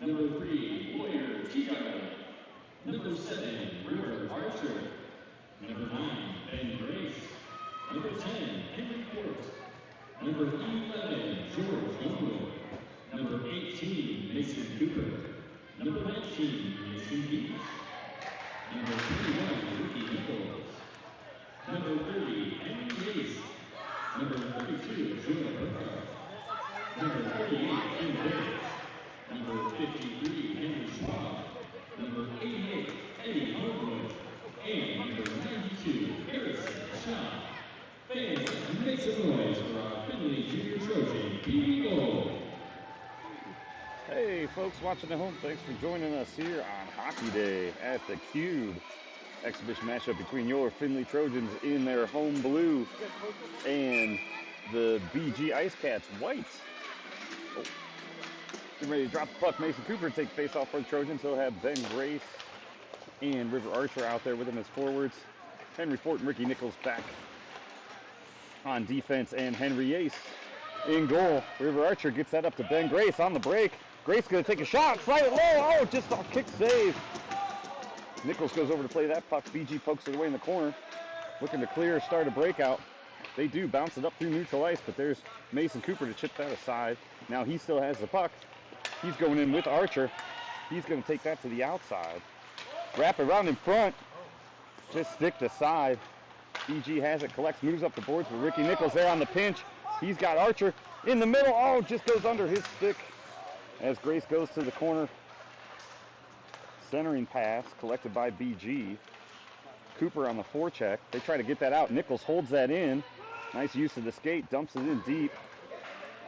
Number 3, Warrior Chica. Number 7, River Archer. Number 9, Ben Grace. Number 10, Henry Court. Number 11, George Homewood. Number 18, Mason Cooper. Number 19, Mason Beach. Number 21, Ricky Nichols. Number 30, Henry Yates. Number 32, Julia Burkhardt. Number 38, Kim Barrett. Number 53, Henry Schwab. Number 88, Eddie Homewood. And number 92, Harrison Shaw. Fans, make some noise for our Findlay Junior Trojan, Peewee Gold. Hey folks watching at home, thanks for joining us here on Hockey Day at the Cube. Exhibition matchup between your Findlay Trojans in their home blue and the BG Ice Cats whites. Oh. Getting ready to drop the puck. Mason Cooper take face off for the Trojans. He'll have Ben Grace and River Archer out there with him as forwards. Henry Fort and Ricky Nichols back on defense, and Henry Yace in goal. River Archer gets that up to Ben Grace on the break. Grace going to take a shot, slide it low. Oh, just a kick save. Nichols goes over to play that puck. BG pokes it away in the corner, looking to clear, start a breakout. They do bounce it up through neutral ice, but there's Mason Cooper to chip that aside. Now he still has the puck. He's going in with Archer. He's going to take that to the outside. Wrap it around in front. Just stick to side. BG has it, collects, moves up the boards with Ricky Nichols there on the pinch. He's got Archer in the middle. Oh, just goes under his stick as Grace goes to the corner. Centering pass collected by BG. Cooper on the forecheck. They try to get that out. Nichols holds that in. Nice use of the skate, dumps it in deep.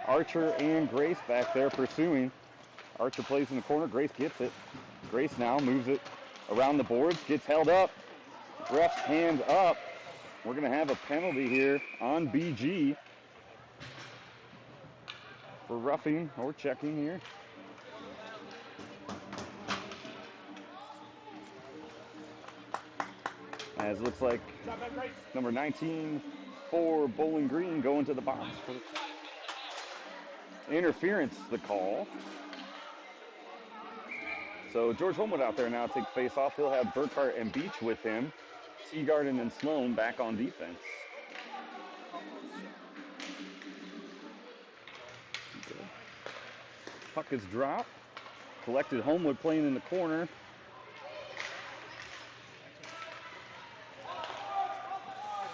Archer and Grace back there pursuing. Archer plays in the corner. Grace gets it. Grace now moves it around the boards, gets held up. Ref's hand up. We're going to have a penalty here on BG for roughing or checking here. As it looks like number 19 for Bowling Green going to the box for interference, the call. So George Homewood out there now takes face off. He'll have Burkhart and Beach with him. Teagarden and Sloan back on defense. Puck is dropped. Collected. Homewood playing in the corner.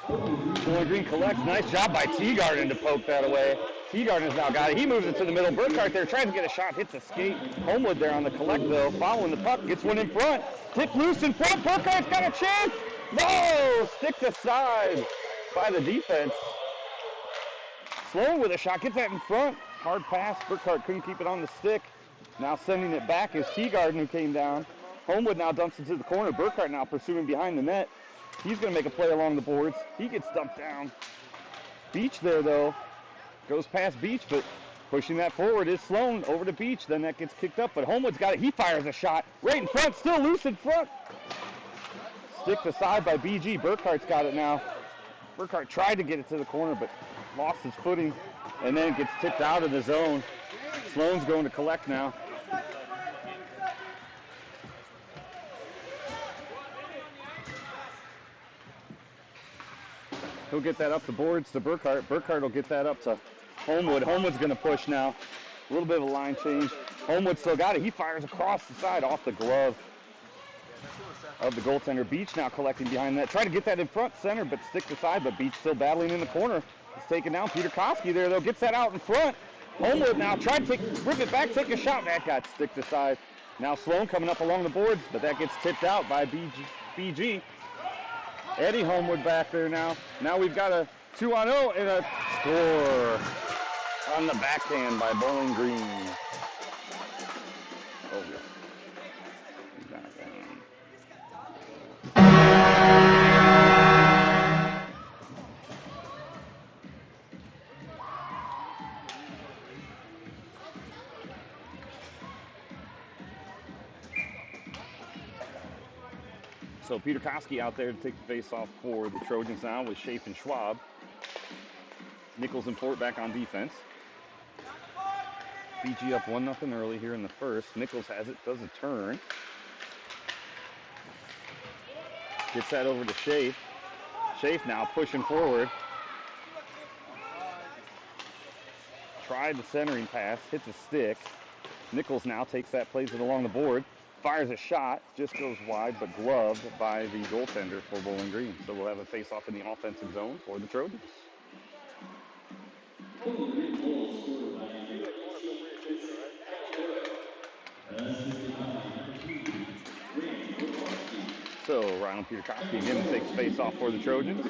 Bowling Green collects. Nice job by Teagarden to poke that away. Teagarden's now got it. He moves it to the middle. Burkhart there tries to get a shot. Hits a skate. Homewood there on the collect though. Following the puck. Gets one in front. Tip loose in front. Burkhart's got a chance. No! Stick to side by the defense. Sloan with a shot. Gets that in front. Hard pass. Burkhart couldn't keep it on the stick. Now sending it back is Teagarden who came down. Homewood now dumps into the corner. Burkhart now pursuing behind the net. He's going to make a play along the boards. He gets dumped down. Beach there, though. Goes past Beach, but pushing that forward is Sloan over to Beach. Then that gets kicked up, but Homewood's got it. He fires a shot right in front. Still loose in front. Stick to side by BG. Burkhart's got it now. Burkhart tried to get it to the corner, but lost his footing, and then gets tipped out of the zone. Sloan's going to collect now. He'll get that up the boards to Burkhart. Burkhart will get that up to Homewood. Homewood's going to push now. A little bit of a line change. Homewood still got it. He fires across the side off the glove of the goaltender. Beach now collecting behind that. Try to get that in front center, but stick to side. But Beach still battling in the corner. He's taken down. Peter Koski there, though. Gets that out in front. Homewood now trying to rip it back, take a shot. That got stick to side. Now Sloan coming up along the boards, but that gets tipped out by BG. Eddie Homewood back there now. Now we've got a 2-on-0 and a score on the backhand by Bowling Green. Oh, yeah. So Peter Koski out there to take the face-off for the Trojans now with Schaaf and Schwab. Nichols and Fort back on defense. BG up 1-0 early here in the first. Nichols has it, does a turn. Gets that over to Schaaf. Schaaf now pushing forward. Tried the centering pass, hits a stick. Nichols now takes that, plays it along the board. Fires a shot, just goes wide, but gloved by the goaltender for Bowling Green. So we'll have a face-off in the offensive zone for the Trojans. So Ryan Peterkoski again takes face-off for the Trojans.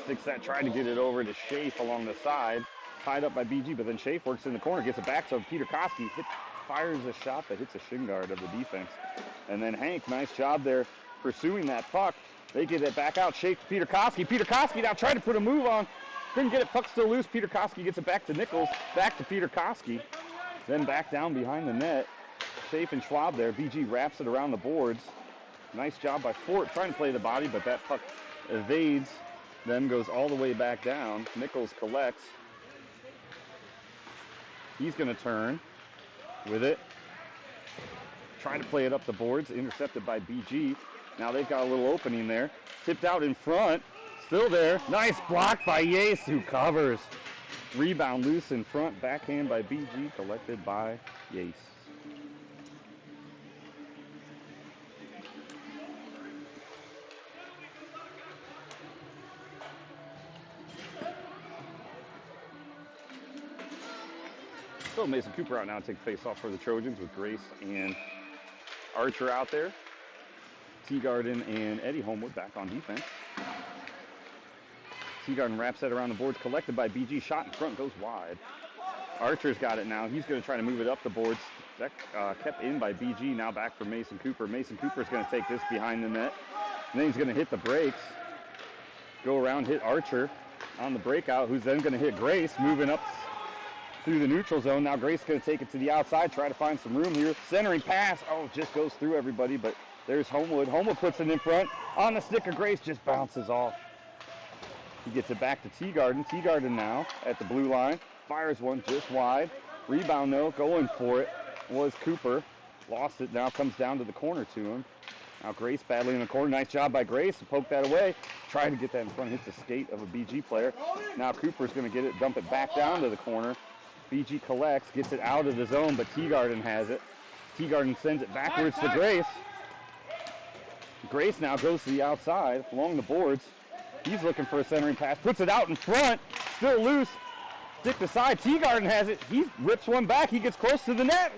Sticks that, tried to get it over to Schaaf along the side. Tied up by BG, but then Schaaf works in the corner, gets it back, so Peterkoski fires a shot that hits a shin guard of the defense. And then Hank, nice job there pursuing that puck. They get it back out, Schaaf to Peterkoski. Peterkoski now tried to put a move on. Couldn't get it, puck still loose. Peterkoski gets it back to Nichols, back to Peterkoski. Then back down behind the net. Schaaf and Schwab there. BG wraps it around the boards. Nice job by Fort trying to play the body, but that puck evades them, goes all the way back down. Nichols collects. He's going to turn with it. Try to play it up the boards. Intercepted by BG. Now they've got a little opening there. Tipped out in front. Still there. Nice block by Yace, who covers. Rebound loose in front. Backhand by BG. Collected by Yace. So Mason Cooper out now to take face off for the Trojans with Grace and Archer out there. Teagarden and Eddie Homewood back on defense. Teagarden wraps that around the boards, collected by BG. Shot in front, goes wide. Archer's got it now. He's going to try to move it up the boards. That kept in by BG. Now back for Mason Cooper. Mason Cooper's going to take this behind the net. And then he's going to hit the brakes. Go around, hit Archer on the breakout, who's then going to hit Grace, moving up through the neutral zone. Now Grace is going to take it to the outside, try to find some room here. Centering pass. Oh, just goes through everybody, but there's Homewood. Homewood puts it in front. On the stick of Grace, just bounces off. He gets it back to Teagarden. Teagarden now at the blue line. Fires one just wide. Rebound, no. Going for it was Cooper. Lost it. Now comes down to the corner to him. Now Grace battling in the corner. Nice job by Grace to poke that away. Trying to get that in front. Hits the skate of a BG player. Now Cooper's going to get it, dump it back down to the corner. BG collects, gets it out of the zone, but Teagarden has it. Teagarden sends it backwards to Grace. Grace now goes to the outside along the boards. He's looking for a centering pass, puts it out in front, still loose. Stick to side, Teagarden has it. He rips one back, he gets close to the net.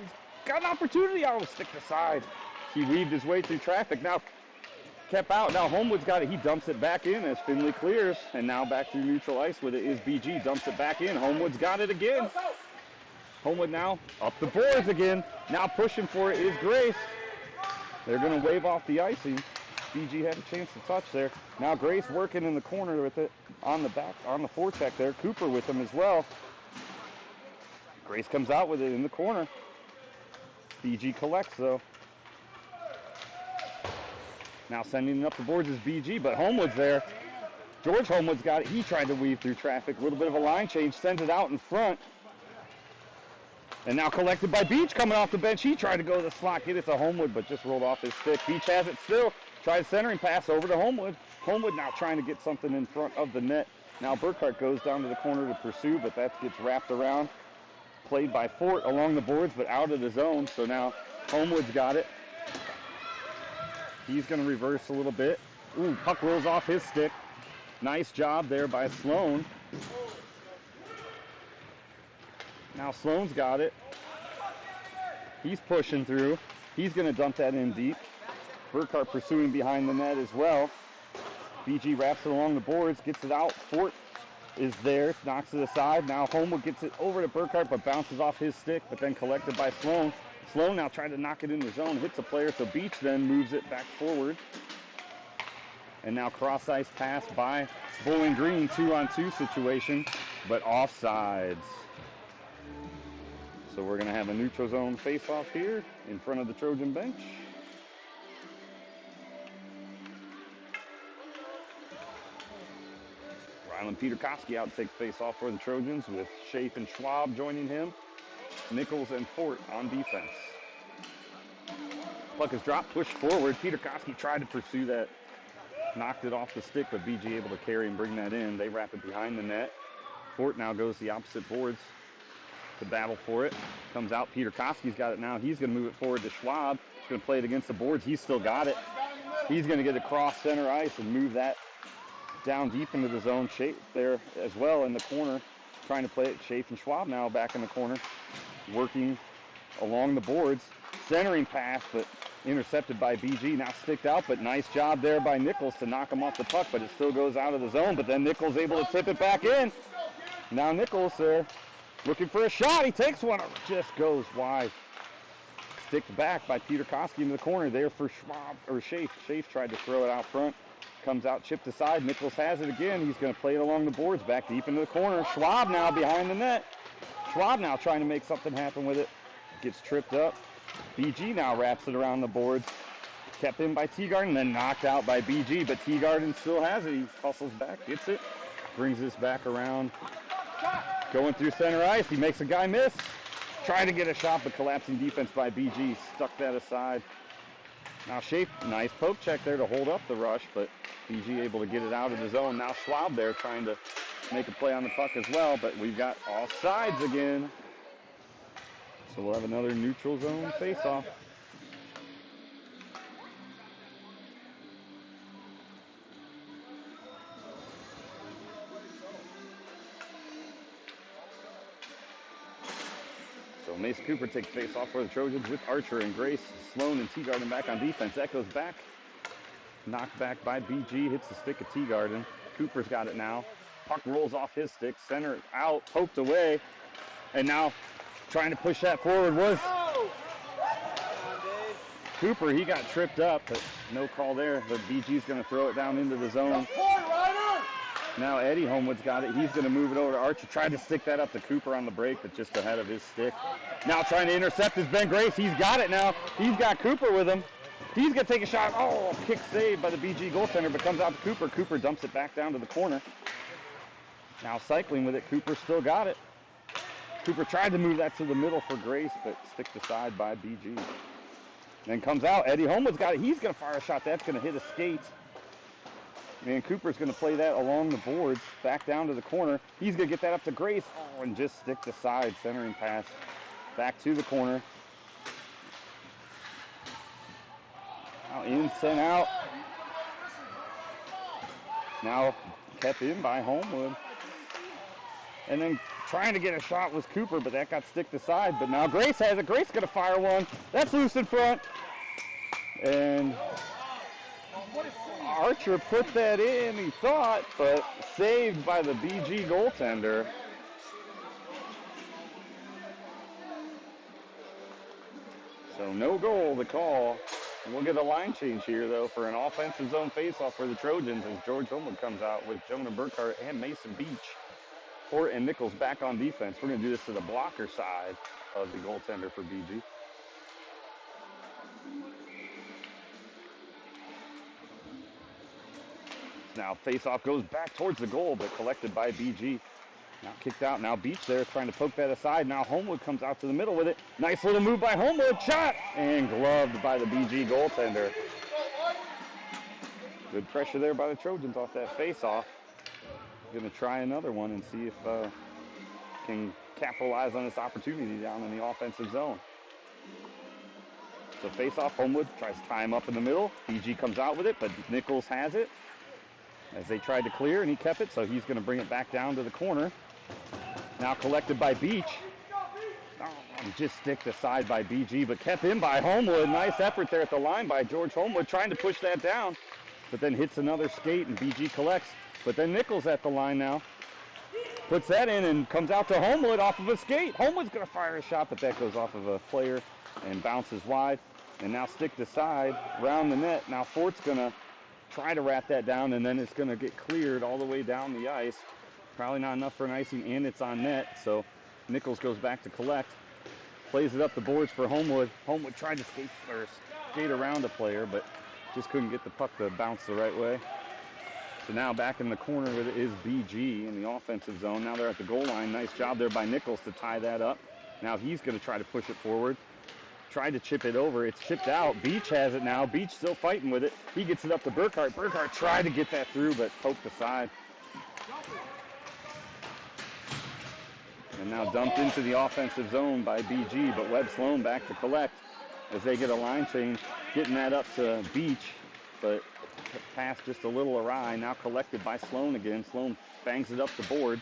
Got an opportunity, oh, stick to side. He weaved his way through traffic, now kept out. Now Homewood's got it, he dumps it back in as Findlay clears. And now back through neutral ice with it is BG, dumps it back in. Homewood's got it again. Homewood now up the boards again. Now pushing for it is Grace. They're going to wave off the icing. BG had a chance to touch there. Now Grace working in the corner with it on the back, on the forecheck there. Cooper with him as well. Grace comes out with it in the corner. BG collects though. Now sending it up the boards is BG, but Homewood's there. George Homewood's got it. He tried to weave through traffic. A little bit of a line change. Sends it out in front. And now collected by Beach coming off the bench. He tried to go to the slot, get it to Homewood, but just rolled off his stick. Beach has it still. Tries centering pass over to Homewood. Homewood now trying to get something in front of the net. Now Burkhart goes down to the corner to pursue, but that gets wrapped around. Played by Fort along the boards, but out of the zone. So now Homewood's got it. He's going to reverse a little bit. Ooh, puck rolls off his stick. Nice job there by Sloan. Now Sloan's got it. He's pushing through. He's going to dump that in deep. Burkhart pursuing behind the net as well. BG wraps it along the boards, gets it out. Fort is there, knocks it aside. Now Homewood gets it over to Burkhart, but bounces off his stick, but then collected by Sloan. Sloan now trying to knock it in the zone, hits a player, so Beach then moves it back forward. And now cross ice pass by Bowling Green, 2-on-2 situation, but offsides. So we're going to have a neutral zone face-off here in front of the Trojan bench. Rylan Peterkowski out to take the face-off for the Trojans with Schaaf and Schwab joining him. Nichols and Fort on defense. Puck is dropped, pushed forward. Peterkowski tried to pursue that. Knocked it off the stick, but BG able to carry and bring that in. They wrap it behind the net. Fort now goes the opposite boards to battle for it. Comes out, Peterkowski's got it now. He's going to move it forward to Schwab. He's going to play it against the boards. He's still got it. He's going to get across center ice and move that down deep into the zone. Schaaf there as well in the corner, trying to play it. Schaaf and Schwab now back in the corner, working along the boards. Centering pass, but intercepted by BG. Now sticked out, but nice job there by Nichols to knock him off the puck, but it still goes out of the zone. But then Nichols able to tip it back in. Now Nichols there looking for a shot. He takes one. It just goes wide. Sticked back by Peterkowski into the corner there for Schwab, or Schaaf. Schaaf tried to throw it out front. Comes out, chipped aside. Nichols has it again. He's going to play it along the boards, back deep into the corner. Schwab now behind the net. Schwab now trying to make something happen with it. Gets tripped up. BG now wraps it around the boards. Kept in by Teagarden, then knocked out by BG, but Teagarden still has it. He hustles back, gets it, brings this back around. Going through center ice, he makes a guy miss. Trying to get a shot, but collapsing defense by BG. Stuck that aside. Now Schaaf, nice poke check there to hold up the rush, but BG able to get it out of the zone. Now Schwab there trying to make a play on the puck as well, but we've got all sides again. So we'll have another neutral zone face-off. So Mason Cooper takes face-off for the Trojans with Archer and Grace. Sloan and Teagarden back on defense. Echoes back. Knocked back by BG. Hits the stick of Teagarden. Cooper's got it now. Puck rolls off his stick. Center out. Poked away. And now trying to push that forward was Cooper. He got tripped up, but no call there. But BG's going to throw it down into the zone. Now Eddie Homewood's got it. He's going to move it over to Archer. Tried to stick that up to Cooper on the break, but just ahead of his stick. Now trying to intercept is Ben Grace. He's got it now. He's got Cooper with him. He's going to take a shot. Oh, kick saved by the BG goaltender, but comes out to Cooper. Cooper dumps it back down to the corner. Now cycling with it. Cooper still got it. Cooper tried to move that to the middle for Grace, but sticked aside by BG. Then comes out. Eddie Homewood's got it. He's going to fire a shot. That's going to hit a skate. And Cooper's going to play that along the boards, back down to the corner. He's going to get that up to Grace. Oh, and just stick aside. Centering pass back to the corner. Now in, sent out. Now kept in by Homewood. And then trying to get a shot was Cooper, but that got sticked aside. But now Grace has it. Grace going to fire one. That's loose in front. And Archer put that in, he thought, but saved by the BG goaltender. So no goal to call. We'll get a line change here, though, for an offensive zone faceoff for the Trojans as George Homewood comes out with Jonah Burkhart and Mason Beach. Fort and Nichols back on defense. We're going to do this to the blocker side of the goaltender for BG. Now face-off goes back towards the goal, but collected by BG. Now kicked out. Now Beach there trying to poke that aside. Now Homewood comes out to the middle with it. Nice little move by Homewood. Shot! And gloved by the BG goaltender. Good pressure there by the Trojans off that face-off. Going to try another one and see if can capitalize on this opportunity down in the offensive zone. So face-off, Homewood tries to tie him up in the middle. BG comes out with it, but Nichols has it as they tried to clear, and he kept it, so he's going to bring it back down to the corner. Now collected by Beach. Oh, just sticked aside by BG, but kept in by Homewood. Nice effort there at the line by George Homewood, trying to push that down, but then hits another skate, and BG collects. But then Nichols at the line now. Puts that in and comes out to Homewood off of a skate. Homewood's going to fire a shot, but that goes off of a player and bounces wide. And now sticked aside, round the net. Now Fort's going to try to wrap that down, and then it's going to get cleared all the way down the ice. Probably not enough for an icing, and it's on net. So Nichols goes back to collect. Plays it up the boards for Homewood. Homewood tried to skate around a player, but just couldn't get the puck to bounce the right way. So now back in the corner with it is BG in the offensive zone. Now they're at the goal line. Nice job there by Nichols to tie that up. Now he's going to try to push it forward. Tried to chip it over. It's chipped out. Beach has it now. Beach still fighting with it. He gets it up to Burkhart. Burkhart tried to get that through, but poked aside. And now dumped into the offensive zone by BG, but Webb Sloan back to collect as they get a line change. Getting that up to Beach, but pass just a little awry. Now collected by Sloan again. Sloan bangs it up the boards.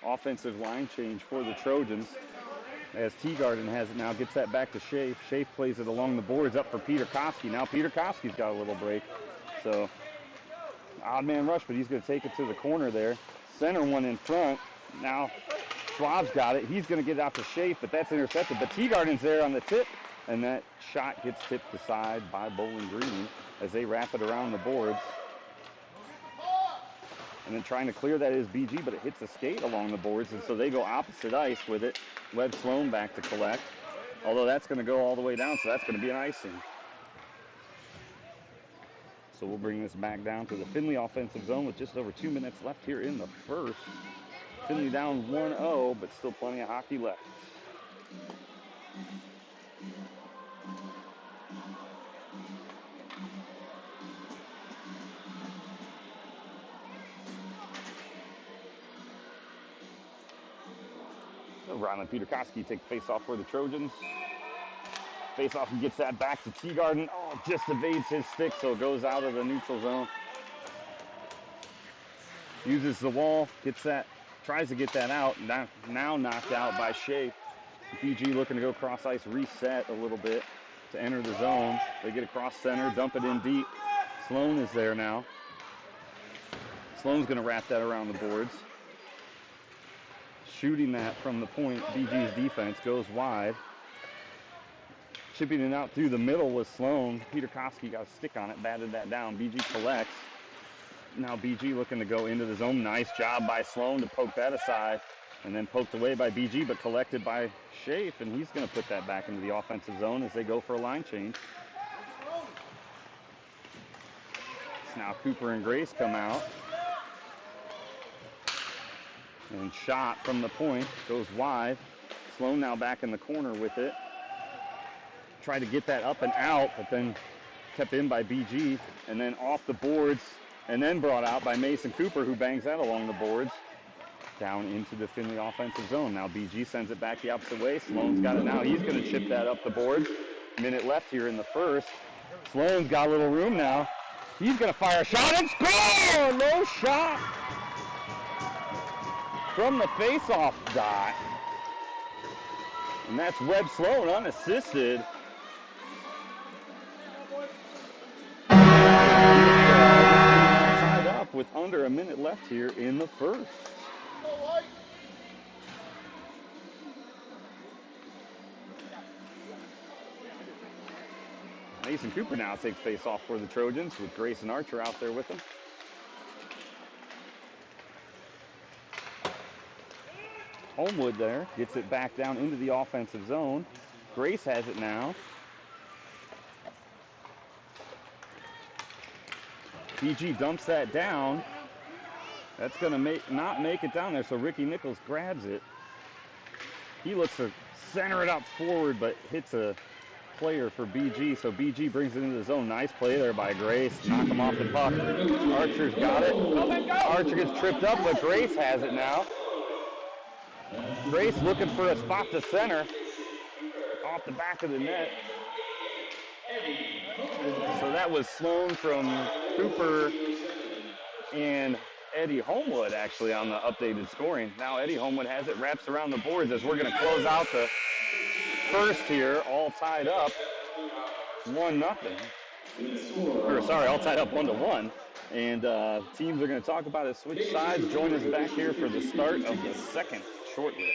Offensive line change for the Trojans. As Teagarden has it now, gets that back to Schaaf. Schaaf plays it along the boards up for Peter Koski. Now Peter Koski's got a little break. So, odd man rush, but he's going to take it to the corner there. Center one in front. Now Schwab's got it. He's going to get it out to Schaaf, but that's intercepted. But Teagarden's there on the tip, and that shot gets tipped aside by Bowling Green as they wrap it around the boards. And then trying to clear that is BG, but it hits a skate along the boards, and so they go opposite ice with it. Webb Sloan back to collect, although that's going to go all the way down, so that's going to be an icing. So we'll bring this back down to the Findlay offensive zone with just over 2 minutes left here in the first. Findlay down 1-0, but still plenty of hockey left. Rylan Peterkoski takes face-off for the Trojans. Face-off and gets that back to Teagarden. Oh, just evades his stick, so it goes out of the neutral zone. Uses the wall, gets that, tries to get that out. Now knocked out by Schaaf. BG looking to go cross ice, reset a little bit to enter the zone. They get across center, dump it in deep. Sloan is there now. Sloan's going to wrap that around the boards. Shooting that from the point, BG's defense goes wide. Chipping it out through the middle was Sloan. Peter Koski got a stick on it, batted that down. BG collects. Now BG looking to go into the zone. Nice job by Sloan to poke that aside. And then poked away by BG, but collected by Schaaf. And he's going to put that back into the offensive zone as they go for a line change. Now Cooper and Grace come out. And shot from the point, goes wide. Sloan now back in the corner with it. Tried to get that up and out, but then kept in by BG. And then off the boards, and then brought out by Mason Cooper, who bangs that along the boards. Down into the Findlay offensive zone. Now BG sends it back the opposite way. Sloan's got it now. He's going to chip that up the board. Minute left here in the first. Sloan's got a little room now. He's going to fire a shot and score! No shot! From the face-off dot. And that's Webb Sloan unassisted. Tied up with under a minute left here in the first. Mason Cooper now takes face-off for the Trojans with Grayson Archer out there with him. Homewood there, gets it back down into the offensive zone. Grace has it now. BG dumps that down. That's going to not make it down there, so Ricky Nichols grabs it. He looks to center it up forward, but hits a player for BG, so BG brings it into the zone. Nice play there by Grace. Knock him off the puck. Archer's got it. Archer gets tripped up, but Grace has it now. Grace looking for a spot to center off the back of the net. So that was Sloan from Cooper and Eddie Homewood actually on the updated scoring. Now Eddie Homewood has it, wraps around the boards as we're going to close out the first here, all tied up 1-0. Or sorry, all tied up 1-1. And teams are going to talk about it, switch sides. Join us back here for the start of the second shortly.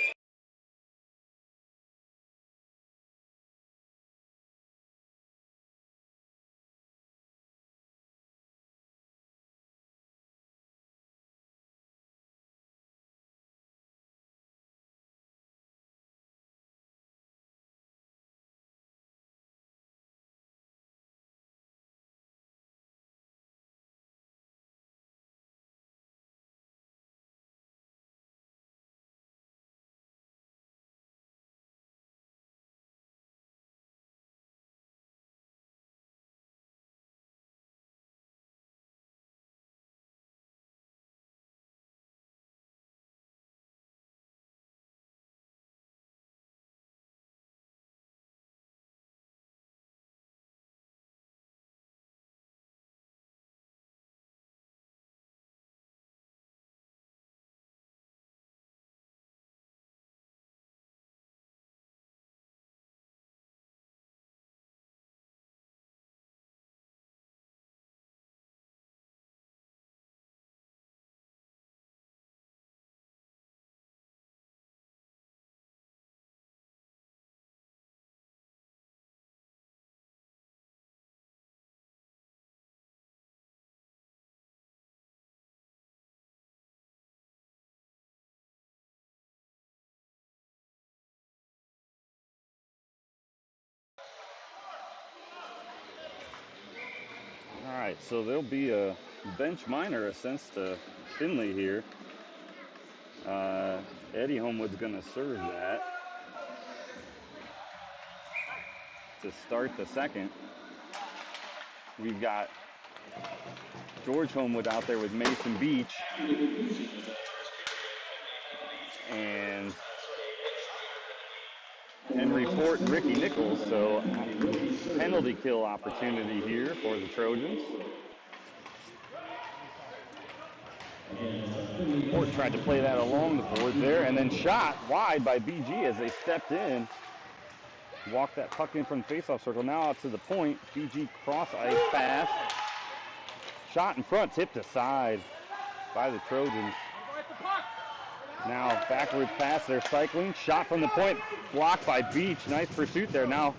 right, so there'll be a bench minor assessed to Findlay here. Eddie Homewood's going to serve that to start the second. We've got George Homewood out there with Mason Beach. And Henry Fort and Ricky Nichols. So penalty kill opportunity here for the Trojans. Fort tried to play that along the board there and then shot wide by BG as they stepped in. Walked that puck in from the faceoff circle. Now out to the point. BG cross ice pass. Shot in front, tipped aside by the Trojans. Now backward pass, they're cycling. Shot from the point, blocked by Beach. Nice pursuit there. Now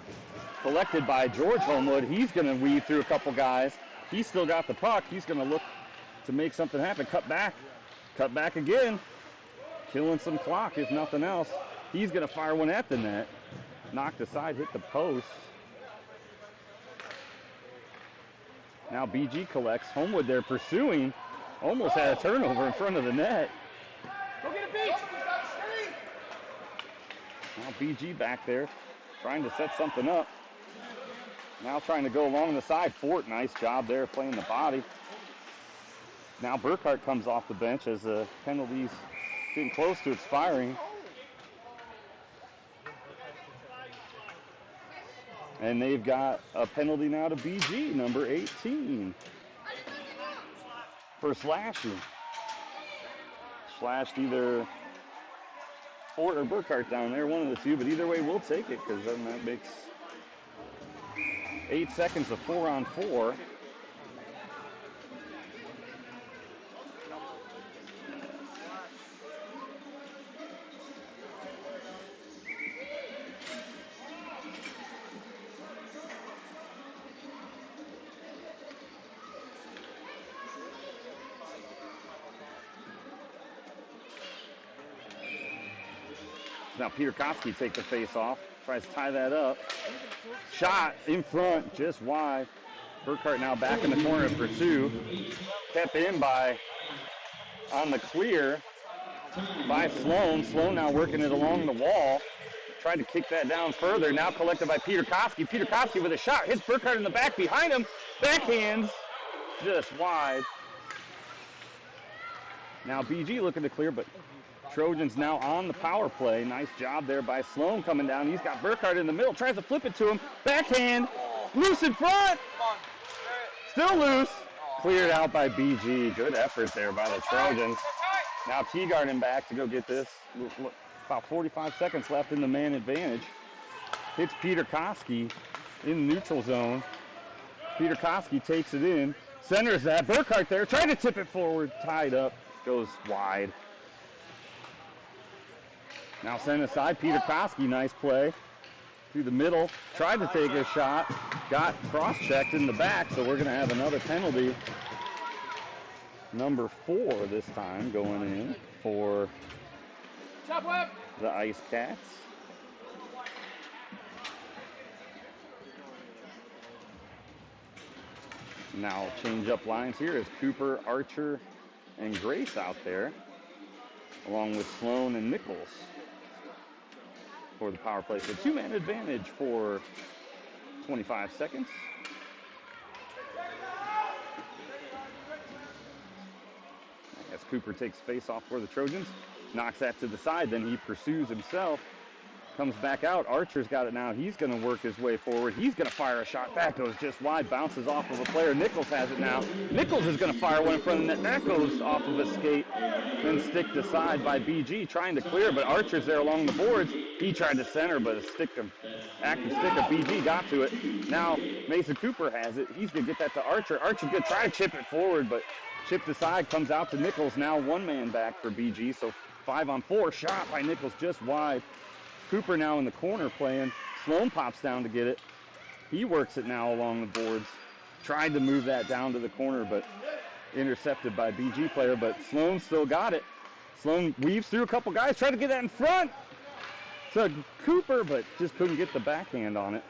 collected by George Homewood. He's going to weave through a couple guys. He's still got the puck. He's going to look to make something happen. Cut back again. Killing some clock if nothing else. He's going to fire one at the net. Knocked aside, hit the post. Now BG collects. Homewood there pursuing. Almost had a turnover in front of the net. Go get a beach! Now BG back there trying to set something up. Now trying to go along the side. Fort, nice job there playing the body. Now Burkhart comes off the bench as the penalty's getting close to expiring. And they've got a penalty now to BG, number 18, for slashing. Slashed either Fort or Burkhart down there, one of the two, but either way we'll take it because then that makes 8 seconds of 4-on-4. Now Peter Koski takes the face off, tries to tie that up. Shot in front, just wide. Burkhart now back in the corner to pursue. Kept in by, on the clear, by Sloan. Sloan now working it along the wall. Tried to kick that down further. Now collected by Peter Koski. Peter Koski with a shot. Hits Burkhart in the back behind him. Backhands, just wide. Now BG looking to clear, but Trojans now on the power play. Nice job there by Sloan coming down. He's got Burkhart in the middle. Tries to flip it to him. Backhand. Loose in front. Still loose. Cleared out by BG. Good effort there by the Trojans. Now Teagarden back to go get this. About 45 seconds left in the man advantage. Hits Peter Koski in the neutral zone. Peter Koski takes it in. Centers that. Burkhart there. Trying to tip it forward. Tied up. Goes wide. Now sent aside, Peter Koski, nice play. Through the middle, tried to take a shot, got cross-checked in the back, so we're going to have another penalty. Number 4 this time going in for the Ice Cats. Now change up lines here as Cooper, Archer, and Grace out there, along with Sloan and Nichols for the power play. So 2-man advantage for 25 seconds. As Cooper takes face off for the Trojans, knocks that to the side, then he pursues himself, comes back out. Archer's got it now. He's going to work his way forward. He's going to fire a shot. That goes just wide, bounces off of a player. Nichols has it now. Nichols is going to fire one in front of the net. That goes off of a skate, then sticked aside by BG, trying to clear, but Archer's there along the boards. He tried to center, but active stick of BG got to it. Now Mason Cooper has it. He's going to get that to Archer. Archer's going to try to chip it forward, but chipped aside, comes out to Nichols. Now 1-man back for BG, so 5-on-4. Shot by Nichols just wide. Cooper now in the corner playing. Sloan pops down to get it. He works it now along the boards. Tried to move that down to the corner, but intercepted by BG player, but Sloan still got it. Sloan weaves through a couple guys, tried to get that in front to Cooper, but just couldn't get the backhand on it.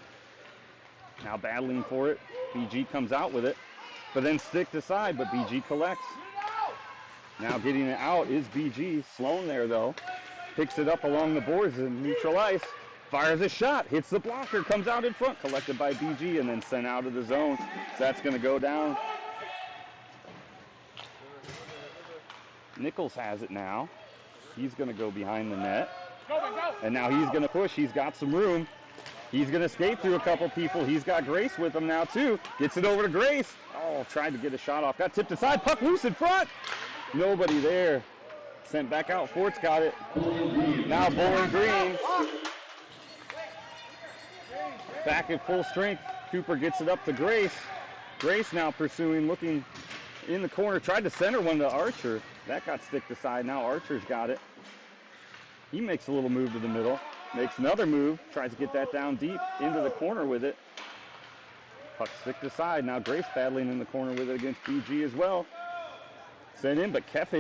Now battling for it. BG comes out with it. but then sticked aside, but BG collects. Now getting it out is BG. Sloan there, though. Picks it up along the boards in neutral ice. Fires a shot, hits the blocker, comes out in front, collected by BG, and then sent out of the zone. So that's going to go down. Nichols has it now. He's going to go behind the net. And now he's going to push. He's got some room. He's going to skate through a couple people. He's got Grace with him now, too. Gets it over to Grace. Oh, tried to get a shot off. Got tipped aside. Puck loose in front. Nobody there. Sent back out. Fort's got it. Now Bowling Green. Back at full strength. Cooper gets it up to Grace. Grace now pursuing, looking in the corner. Tried to center one to Archer. That got sticked aside. Now Archer's got it. He makes a little move to the middle. Makes another move. Tries to get that down deep into the corner with it. Puck sticked aside. Now Grace battling in the corner with it against BG as well. Sent in, but Kefe